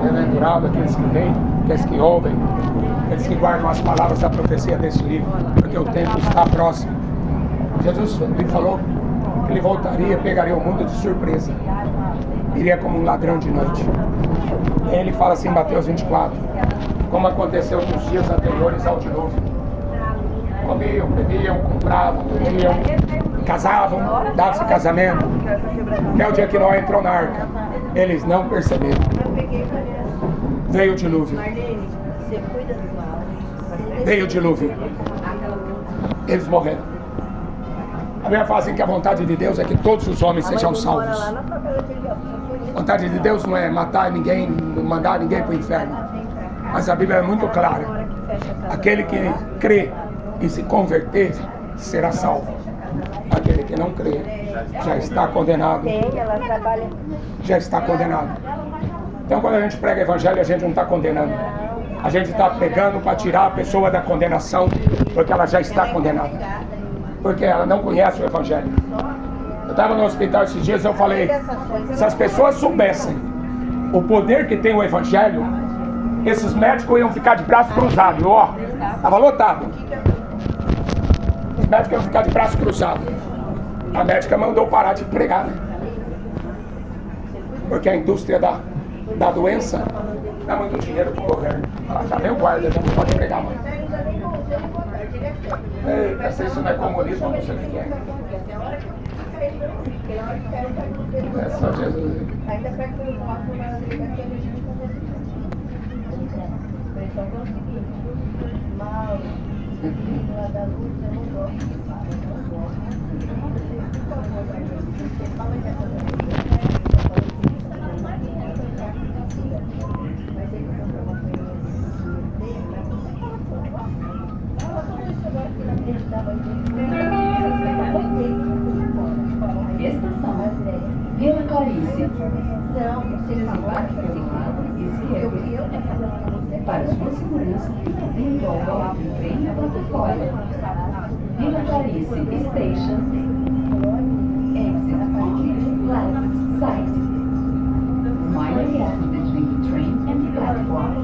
Bem-aventurado aqueles que vêm, aqueles que ouvem, aqueles que guardam as palavras da profecia desse livro, porque o tempo está próximo. Jesus lhe falou que ele voltaria, pegaria o mundo de surpresa, iria como um ladrão de noite. Ele fala assim em Mateus 24, como aconteceu nos dias anteriores ao dilúvio. Comiam, bebiam, compravam, vendiam, casavam, davam-se casamento. Até o dia que Noé entrou na arca, eles não perceberam. Veio o dilúvio. Veio o dilúvio. Eles morreram. A Bíblia fala assim que a vontade de Deus é que todos os homens sejam salvos. A vontade de Deus não é matar ninguém, não mandar ninguém para o inferno. Mas a Bíblia é muito clara. Aquele que crê e se converter será salvo. Aquele que não crê já está condenado. Já está condenado. Então quando a gente prega o evangelho, a gente não está condenando. A gente está pregando para tirar a pessoa da condenação, porque ela já está condenada. Porque ela não conhece o evangelho. Eu estava no hospital esses dias e eu falei, se as pessoas soubessem o poder que tem o evangelho, esses médicos iam ficar de braço cruzado, ó, estava lotado. Os médicos iam ficar de braço cruzado. A médica mandou parar de pregar, né? Porque a indústria da doença dá muito dinheiro para o governo. Ela já veio guarda, já não pode pregar mais. Eita, se isso não é comunismo, eu não sei o que é. É só Jesus. Ainda para que eu mostro uma daquele mal, lá da luz, eu não gosto. Por favor, você fala que essa Estação Vila Clarice. Desembarque pelo lado esquerdo. Para sua segurança, fique atento ao golpe do trem na plataforma. Vila Clarice Station. Exit on left side. Mind the gap between the train and the platform.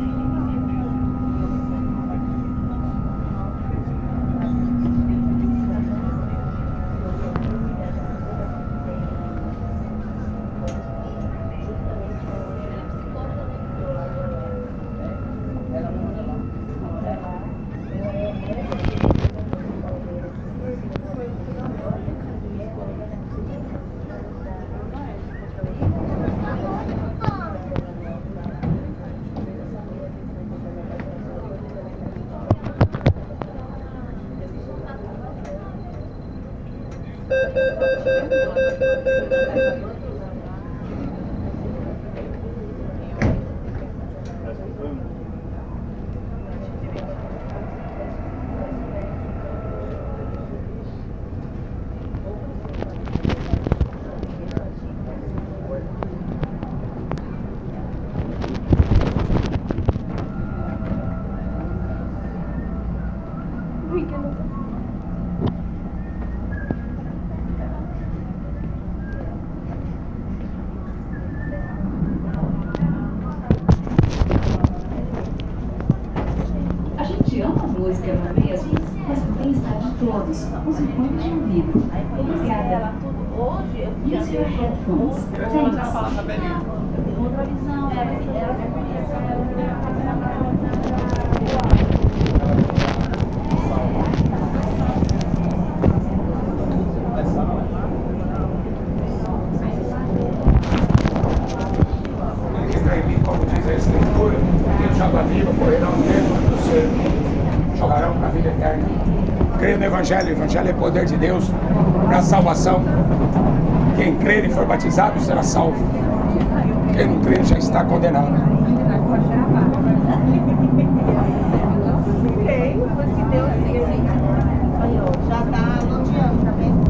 Música não é mesmo? Mas o bem-estar de todos, os fones de ouvido. Obrigada. Use your headphones. Thanks. Outra visão, como diz a Escritura, Deus já da vida, correrão dentro do ser, jogarão para a vida eterna. Creio no Evangelho, o Evangelho é poder de Deus para a salvação. Quem crer e for batizado será salvo. Quem não crer já está condenado. Já está loteando, tá vendo?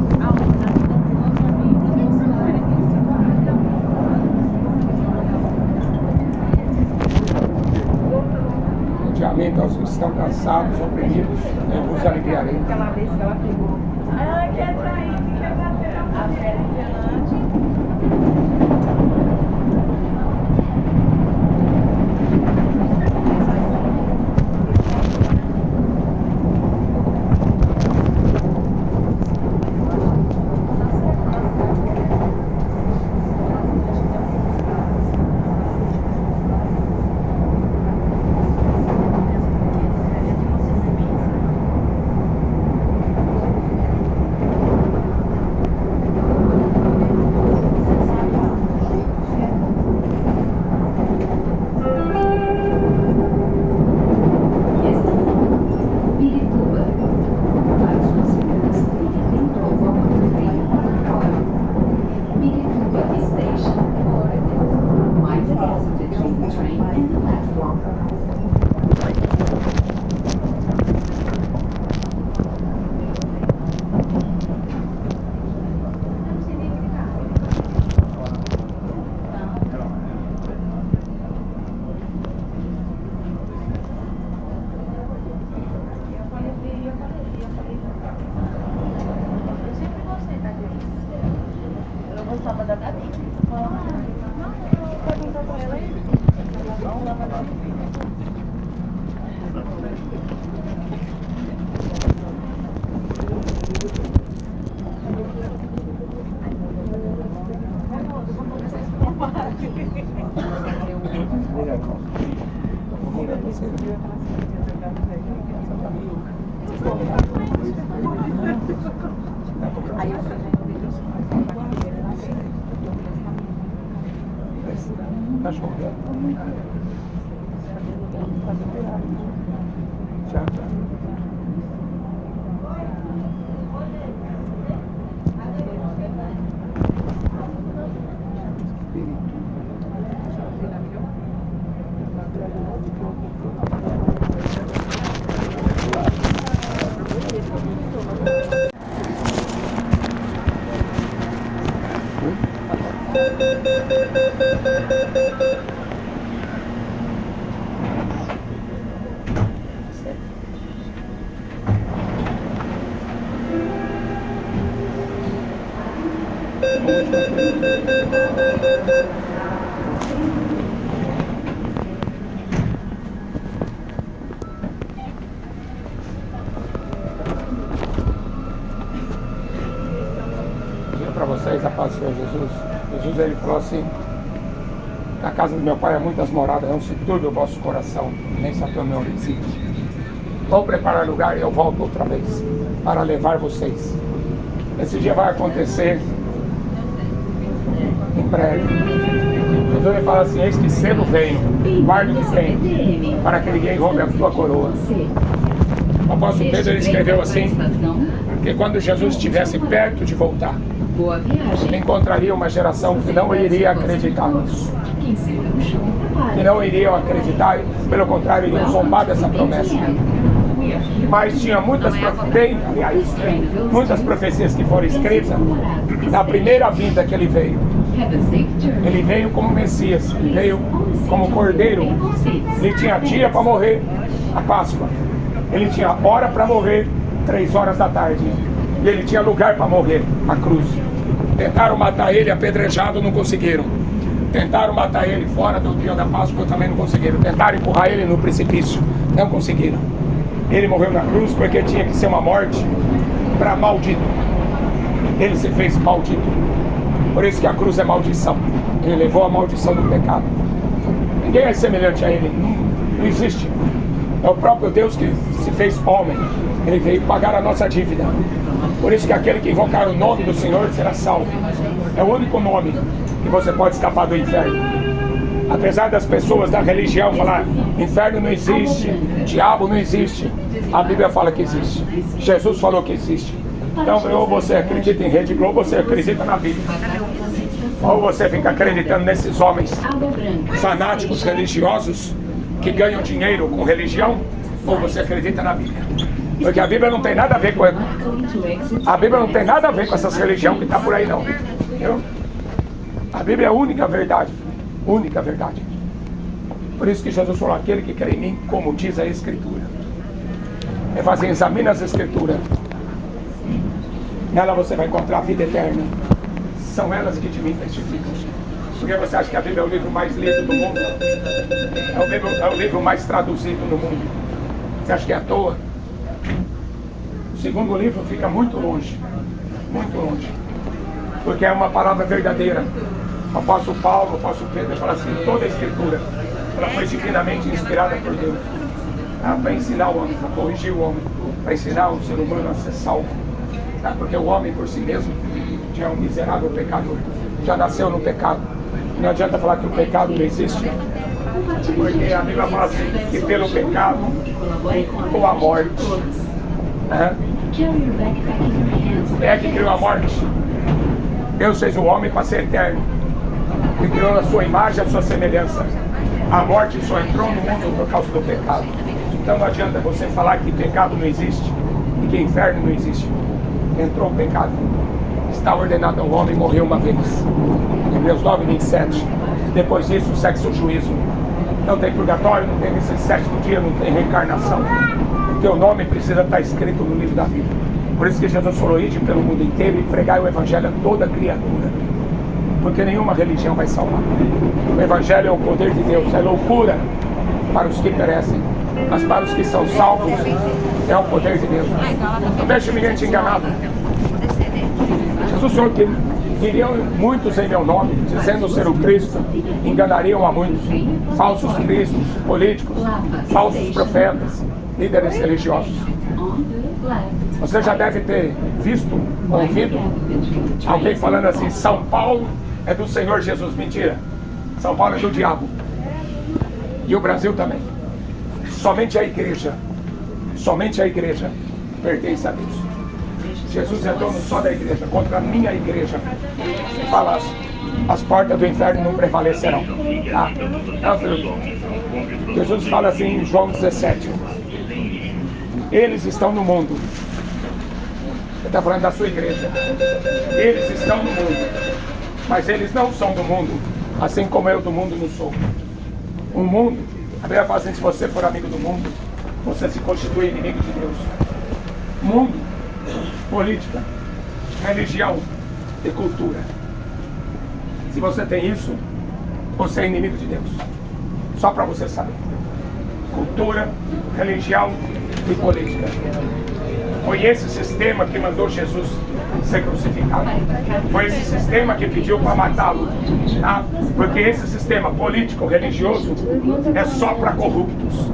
Loteamento aos que estão cansados, oprimidos, eu vos aliviarei. Aquela vez que ela pegou. Ah, quer trair, quer bater a mulher. Para vocês a paz do Senhor Jesus. Jesus, ele falou assim: na casa do meu pai há muitas moradas, não se turbe o vosso coração, nem Satã não resiste. Vou preparar lugar e eu volto outra vez para levar vocês. Esse dia vai acontecer em breve. Jesus ele fala assim: eis que cedo venho, guarde o que tem, para que ninguém roube a tua coroa. O apóstolo Pedro ele escreveu assim, que quando Jesus estivesse perto de voltar, encontraria uma geração que não iria acreditar nisso, que não iriam acreditar, pelo contrário, iriam zombar dessa promessa. Mas tinha muitas profecias que foram escritas na primeira vinda que ele veio. Ele veio como Messias, ele veio como Cordeiro. Ele tinha dia para morrer, a Páscoa. Ele tinha hora para morrer, 3 horas da tarde. E ele tinha lugar para morrer, a cruz. Tentaram matar ele apedrejado, não conseguiram. Tentaram matar ele fora do dia da Páscoa, também não conseguiram. Tentaram empurrar ele no precipício, não conseguiram. Ele morreu na cruz porque tinha que ser uma morte para maldito. Ele se fez maldito. Por isso que a cruz é maldição. Ele levou a maldição do pecado. Ninguém é semelhante a ele, não existe. É o próprio Deus que se fez homem. Ele veio pagar a nossa dívida. Por isso que aquele que invocar o nome do Senhor será salvo. É o único nome que você pode escapar do inferno. Apesar das pessoas da religião falar inferno não existe, diabo não existe, a Bíblia fala que existe. Jesus falou que existe. Então ou você acredita em Rede Globo ou você acredita na Bíblia. Ou você fica acreditando nesses homens fanáticos religiosos que ganham dinheiro com religião, ou você acredita na Bíblia. Porque a Bíblia não tem nada a ver com a Bíblia não tem nada a ver com essas religiões que está por aí não. Entendeu? A Bíblia é a única verdade. Única verdade. Por isso que Jesus falou: aquele que crê em mim, como diz a Escritura. É fazer, examina as Escrituras. Nela você vai encontrar a vida eterna. São elas que de mim testificam. Porque você acha que a Bíblia é o livro mais lido do mundo? É o livro mais traduzido no mundo. Você acha que é à toa? O segundo livro fica muito longe. Muito longe. Porque é uma palavra verdadeira. O apóstolo Paulo, o apóstolo Pedro fala assim: toda a Escritura ela foi divinamente inspirada por Deus para ensinar o homem, para corrigir o homem, para ensinar o ser humano a ser salvo. Porque o homem por si mesmo já é um miserável pecador, já nasceu no pecado. Não adianta falar que o pecado não existe, porque a Bíblia fala assim, que pelo pecado ou a morte. Quem é que criou a morte? Deus fez o homem para ser eterno. Ele criou a sua imagem, a sua semelhança. A morte só entrou no mundo por causa do pecado. Então não adianta você falar que pecado não existe e que inferno não existe. Entrou o pecado. Está ordenado ao homem morrer uma vez. Hebreus 9:27. Depois disso, o sexo juízo. Não tem purgatório, não tem esse sétimo dia, não tem reencarnação. O teu nome precisa estar escrito no livro da vida. Por isso que Jesus falou: ide pelo mundo inteiro e pregai o evangelho a toda criatura. Porque nenhuma religião vai salvar. O evangelho é o poder de Deus, é loucura para os que perecem, mas para os que são salvos é o poder de Deus. Não deixe ninguém te enganado. Jesus falou que viriam muitos em meu nome, dizendo ser o Cristo, enganariam a muitos. Falsos cristos, políticos, falsos profetas, líderes religiosos. Você já deve ter visto, ouvido alguém falando assim: São Paulo é do Senhor Jesus. Mentira. São Paulo é do diabo. E o Brasil também. Somente a igreja pertence a Deus. Jesus é dono só da igreja. Contra a minha igreja, fala, as portas do inferno não prevalecerão. Jesus fala assim em João 17: eles estão no mundo. Ele está falando da sua igreja. Eles estão no mundo, mas eles não são do mundo, assim como eu do mundo não sou. O mundo, a Bíblia fala assim: se você for amigo do mundo, você se constitui inimigo de Deus. Mundo, política, religião e cultura. Se você tem isso, você é inimigo de Deus. Só para você saber. Cultura, religião e política. Foi esse sistema que mandou Jesus ser crucificado. Foi esse sistema que pediu para matá-lo. Tá? Porque esse sistema político, religioso, é só para corruptos.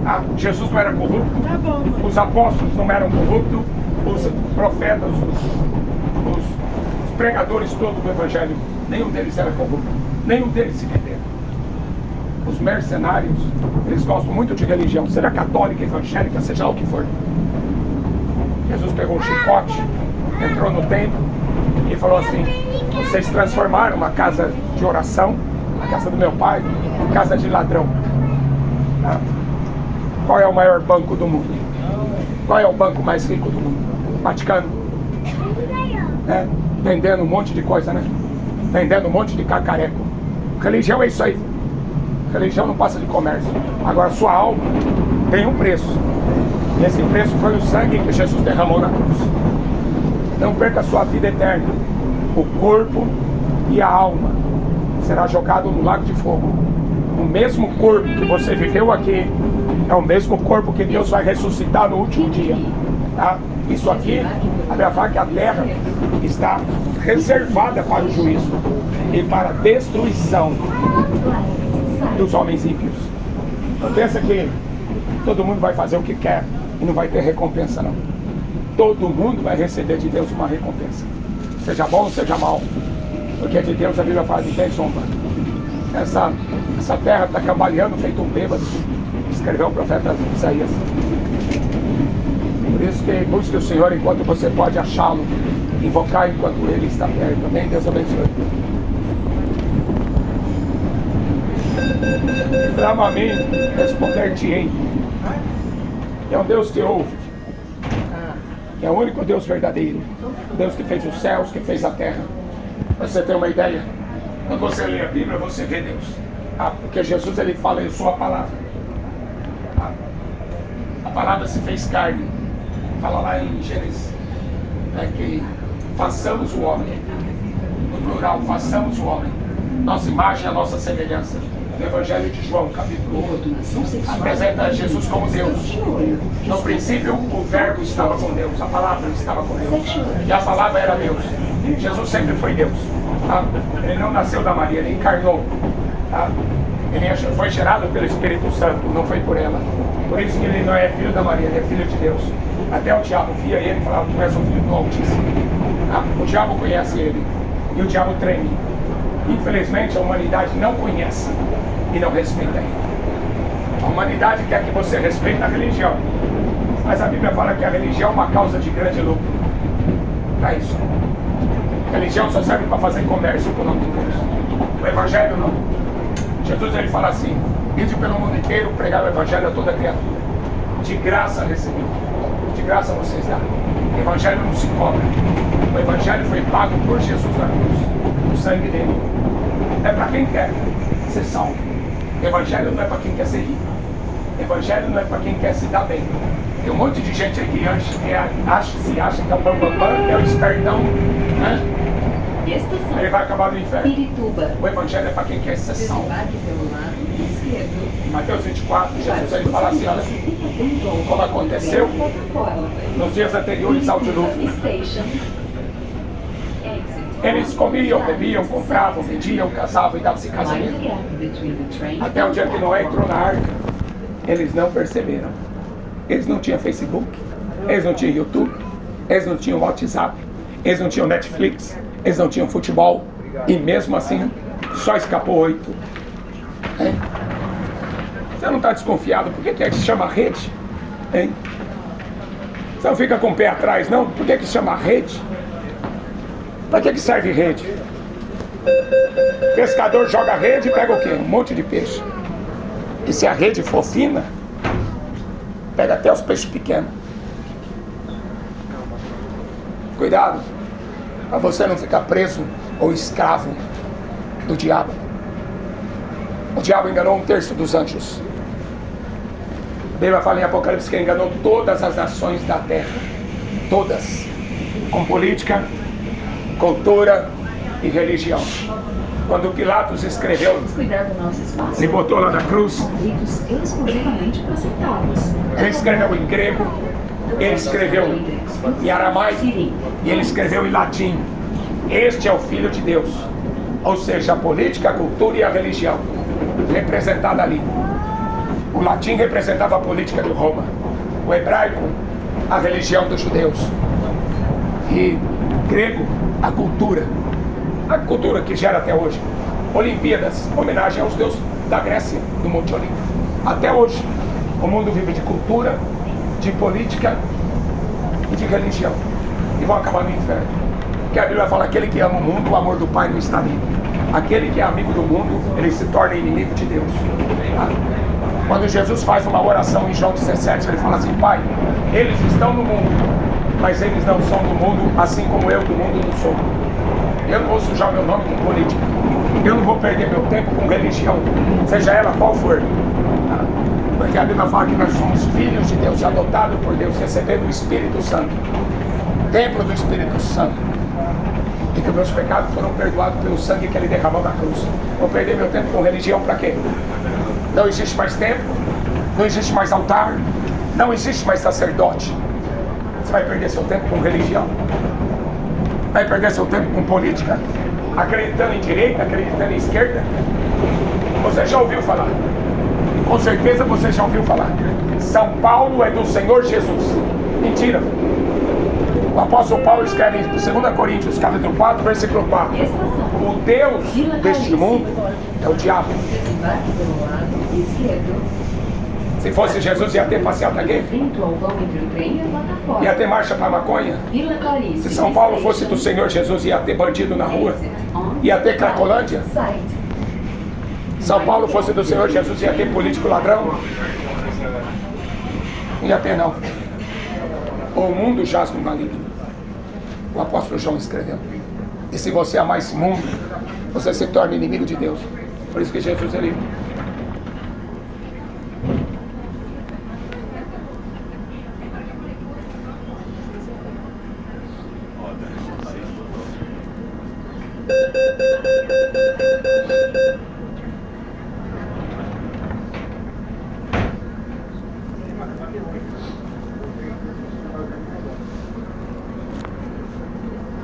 Tá? Jesus não era corrupto, os apóstolos não eram corruptos, os profetas, os pregadores todos do evangelho, nenhum deles era corrupto, nenhum deles se venderam. Os mercenários, eles gostam muito de religião, seja católica, evangélica, seja o que for. Jesus pegou um chicote, entrou no templo e falou assim: vocês transformaram uma casa de oração, a casa do meu pai, em casa de ladrão. Tá? Qual é o maior banco do mundo? Qual é o banco mais rico do mundo? Vaticano. Vendendo um monte de coisa, né? Vendendo um monte de cacareco. Religião é isso aí. Religião não passa de comércio. Agora sua alma tem um preço. E esse preço foi o sangue que Jesus derramou na cruz. Não perca a sua vida eterna. O corpo e a alma será jogado no lago de fogo. O mesmo corpo que você viveu aqui é o mesmo corpo que Deus vai ressuscitar no último dia. Tá? Isso aqui, a Bíblia fala que a terra está reservada para o juízo e para a destruição dos homens ímpios. Não pensa que todo mundo vai fazer o que quer e não vai ter recompensa, não. Todo mundo vai receber de Deus uma recompensa, seja bom ou seja mal, porque de Deus a Bíblia fala de bem sombra. Essa terra está cambaleando feito um bêbado, escreveu o profeta Isaías. Por isso que busque o Senhor enquanto você pode achá-lo, invocar enquanto Ele está perto. Amém? Deus abençoe. Clama a mim, responder-te-ei. É um Deus que ouve. É o único Deus verdadeiro. Deus que fez os céus, que fez a terra. Pra você ter uma ideia, quando você lê a Bíblia, você vê Deus. Porque Jesus, Ele fala: eu sou a palavra. A palavra se fez carne. Fala lá em Gênesis, que façamos o homem. No plural, façamos o homem. Nossa imagem, a nossa semelhança. No Evangelho de João, capítulo 1, apresenta Jesus como Deus. No princípio, o Verbo estava com Deus, a palavra estava com Deus, e a palavra era Deus. Jesus sempre foi Deus. Tá? Ele não nasceu da Maria, ele encarnou. Tá? Ele foi gerado pelo Espírito Santo, não foi por ela. Por isso que ele não é filho da Maria, ele é filho de Deus. Até o diabo via ele e falava: tu és o filho do Altíssimo. Tá? O diabo conhece ele e o diabo treme. Infelizmente a humanidade não conhece e não respeita ele. A humanidade quer que você respeite a religião, mas a Bíblia fala que a religião é uma causa de grande lucro. Para isso, a religião só serve para fazer comércio com o nome de Deus. O Evangelho não. Jesus, ele fala assim: ide pelo mundo inteiro, pregar o evangelho a toda criatura. De graça recebido, de graça vocês dão. O evangelho não se cobra. O evangelho foi pago por Jesus na cruz, o sangue dele. É para quem quer ser salvo. O evangelho não é para quem quer ser rico. O evangelho não é para quem quer se dar bem. Tem um monte de gente aí que acha que é o bambambam, que é o espertão, né? Estação Ele vai acabar no inferno. Pirituba. O evangelho é para quem quer ser salvo. Desembarque pelo lado esquerdo. Em Mateus 24, Jesus ele fala assim, olha, como aconteceu nos dias anteriores ao dilúvio. Station. Exit. Eles comiam, bebiam, compravam, vendiam, casavam e davam-se Mind casamento. the gap between the train Até o dia que Noé entrou na arca, eles não perceberam. Eles não tinham Facebook, eles não tinham YouTube, eles não tinham WhatsApp, eles não tinham Netflix, eles não tinham futebol. E mesmo assim, só escapou 8. Hein? Você não está desconfiado? Por que se chama rede? Hein? Você não fica com o pé atrás, não? Por que se chama rede? Para que serve rede? Pescador joga rede e pega o quê? Um monte de peixe. E se a rede for fina, pega até os peixes pequenos. Cuidado, para você não ficar preso ou escravo do diabo. O diabo enganou 1/3 dos anjos. A Bíblia fala em Apocalipse que enganou todas as nações da terra. Todas. Com política, cultura e religião. Quando Pilatos escreveu, Cuidar do nosso espaço. ele botou lá na cruz, Livros exclusivamente para sentados. ele escreveu em grego, ele escreveu em aramaico e ele escreveu em latim. Este é o Filho de Deus. Ou seja, a política, a cultura e a religião representada ali. O latim representava a política de Roma, o hebraico a religião dos judeus e grego a cultura que gera até hoje. Olimpíadas, homenagem aos deuses da Grécia, do Monte Olimpo. Até hoje o mundo vive de cultura, de política e de religião, e vão acabar no inferno. Porque a Bíblia fala: aquele que ama o mundo, o amor do Pai não está nele. Aquele que é amigo do mundo, ele se torna inimigo de Deus. Tá? Quando Jesus faz uma oração em João 17, ele fala assim: Pai, eles estão no mundo, mas eles não são do mundo, assim como eu do mundo não sou. Eu não vou sujar meu nome com política. Eu não vou perder meu tempo com religião, seja ela qual for. Tá? Porque a Bíblia fala que nós somos filhos de Deus, adotados por Deus, recebendo o Espírito Santo, templo do Espírito Santo, e que meus pecados foram perdoados pelo sangue que ele derramou na cruz. Vou perder meu tempo com religião para quê? Não existe mais templo, não existe mais altar, não existe mais sacerdote. Você vai perder seu tempo com religião, vai perder seu tempo com política, acreditando em direita, acreditando em esquerda. Você já ouviu falar? Com certeza você já ouviu falar: São Paulo é do Senhor Jesus. Mentira. O apóstolo Paulo escreve em 2 Coríntios, capítulo 4, versículo 4. O Deus deste mundo é o diabo. Desembarque pelo lado esquerdo. Se fosse Jesus, ia ter passeata gay, Frente ao vão entre o trem e a plataforma. ia ter marcha para maconha. Vila Clarice. Se São Paulo fosse do Senhor Jesus, ia ter bandido na rua, ia ter Cracolândia. São Paulo fosse do Senhor Jesus, ia ter político ladrão. Não ia ter, não. O mundo jaz no maligno. O apóstolo João escreveu. E se você amar esse mundo, você se torna inimigo de Deus. Por isso que Jesus, ele...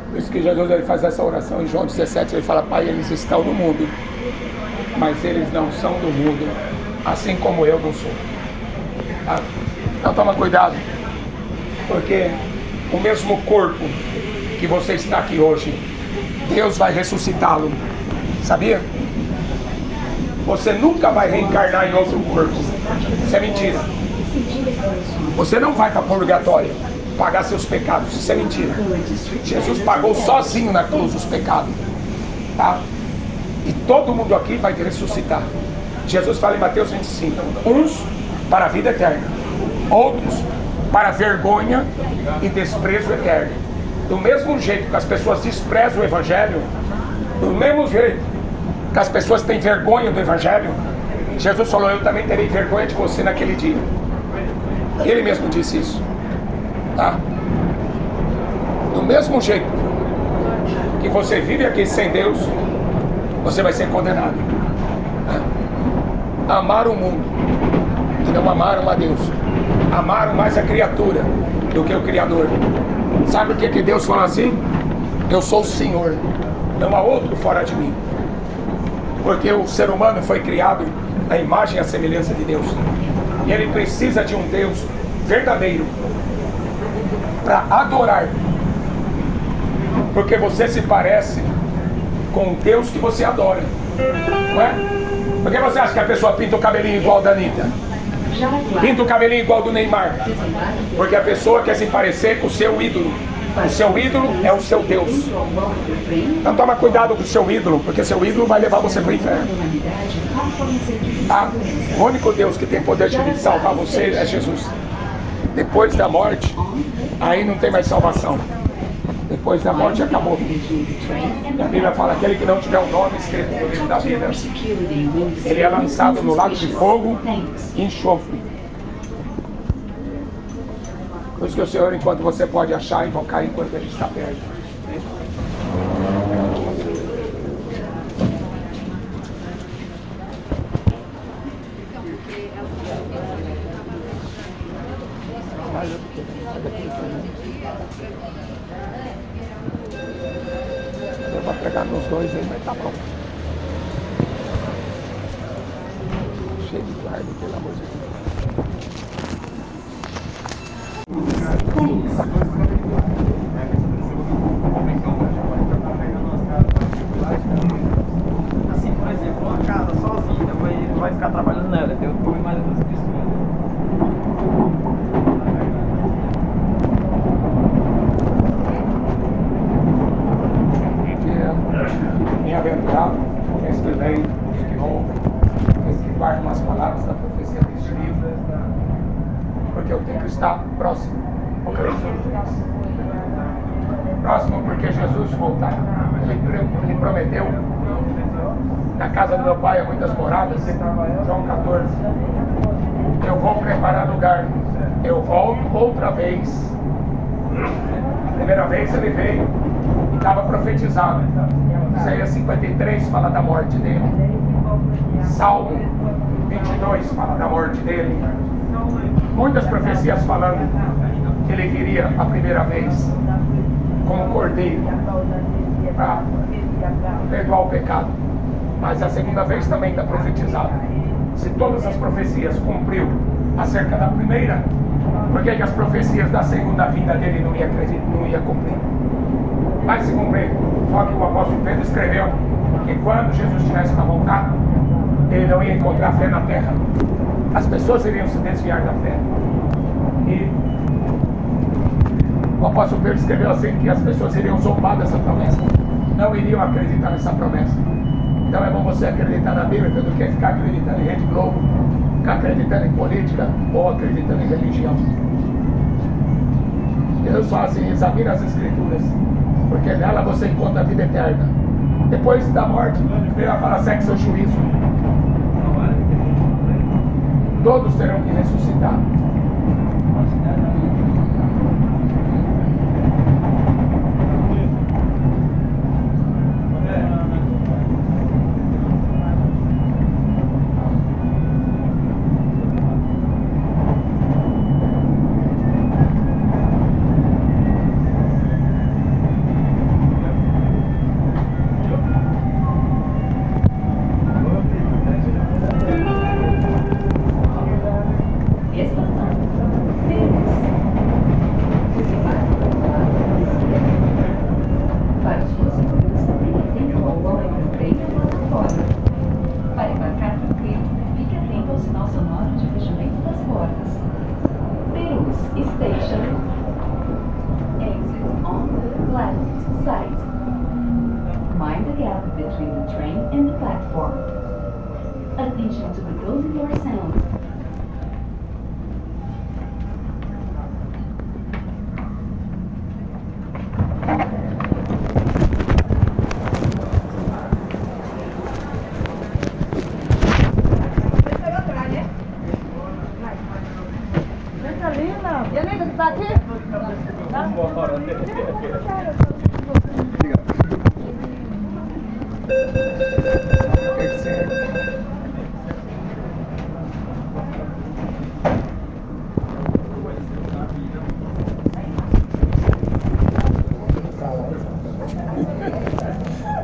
Por isso que Jesus, ele faz essa oração em João 17, ele fala: Pai, eles estão no mundo, mas eles não são do mundo, assim como eu não sou. Tá? Então toma cuidado, porque o mesmo corpo que você está aqui hoje, Deus vai ressuscitá-lo, sabia? Você nunca vai reencarnar em outro corpo. Isso é mentira. Você não vai para purgatório pagar seus pecados. Isso é mentira. Jesus pagou sozinho na cruz os pecados, tá? E todo mundo aqui vai ressuscitar. Jesus fala em Mateus 25, uns para a vida eterna, outros para vergonha e desprezo eterno. Do mesmo jeito que as pessoas desprezam o Evangelho, do mesmo jeito que as pessoas têm vergonha do Evangelho, Jesus falou, eu também terei vergonha de você naquele dia. Ele mesmo disse isso, tá? Do mesmo jeito que você vive aqui sem Deus, você vai ser condenado, né? Amar o mundo e não amaram a Deus, amaram mais a criatura do que o Criador. Sabe por que Deus fala assim? Eu sou o Senhor, não há outro fora de mim. Porque o ser humano foi criado à imagem e à semelhança de Deus, e ele precisa de um Deus verdadeiro para adorar, porque você se parece com o Deus que você adora, não é? Por que você acha que a pessoa pinta o cabelinho igual da Anitta? Pinta o cabelinho igual do Neymar? Porque a pessoa quer se parecer com o seu ídolo. O seu ídolo é o seu Deus. Então toma cuidado com o seu ídolo, porque seu ídolo vai levar você para o inferno. O único Deus que tem poder de salvar você é Jesus. Depois da morte, aí não tem mais salvação. Depois da morte acabou. E a Bíblia fala, aquele que não tiver o nome escrito no livro da vida, ele é lançado no lago de fogo e enxofre. Por isso que o Senhor, enquanto você pode achar, invocar enquanto Ele está perto. Eu vou pregar nos dois aí, mas tá bom. Cheio de guarda, pelo amor de Deus. Assim, por exemplo, uma casa sozinha, vai ficar trabalhando nela, tem outro problema mais das pessoas. Bem-aventurado aqueles que leem, os que ouvem, aqueles que guardam as palavras da profecia deste livro, porque eu tenho que estar próximo ao Cristo. Próximo porque Jesus voltará. Ele prometeu, na casa do meu pai há muitas moradas, João 14. Eu vou preparar lugar, eu volto outra vez. A primeira vez ele veio e estava profetizado. Isaías 53 fala da morte dele. Salmo 22 fala da morte dele. Muitas profecias falando que ele viria a primeira vez como cordeiro para perdoar o pecado. Mas a segunda vez também está profetizado. Se todas as profecias cumpriu acerca da primeira, por que as profecias da segunda vinda dele não ia cumprir? Vai se cumprir. Só que o apóstolo Pedro escreveu que quando Jesus estivesse para voltar, ele não ia encontrar fé na terra. As pessoas iriam se desviar da fé. E o apóstolo Pedro escreveu assim que as pessoas iriam zombar dessa promessa. Não iriam acreditar nessa promessa. Então é bom você acreditar na Bíblia do que ficar acreditando em Rede Globo, ficar acreditando em política ou acreditando em religião. Jesus fala assim, examina as Escrituras, porque nela você encontra a vida eterna. Depois da morte, ele vai falar, segue seu juízo. Todos terão que ressuscitar. Attention to the closing door sound. Janeta, tu tá aqui?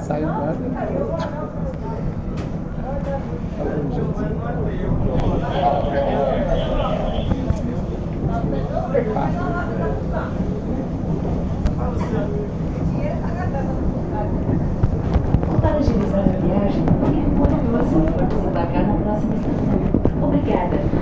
Sai embora. Para agilizar a viagem, clique no botão azul para desembarcar na próxima estação. Obrigada.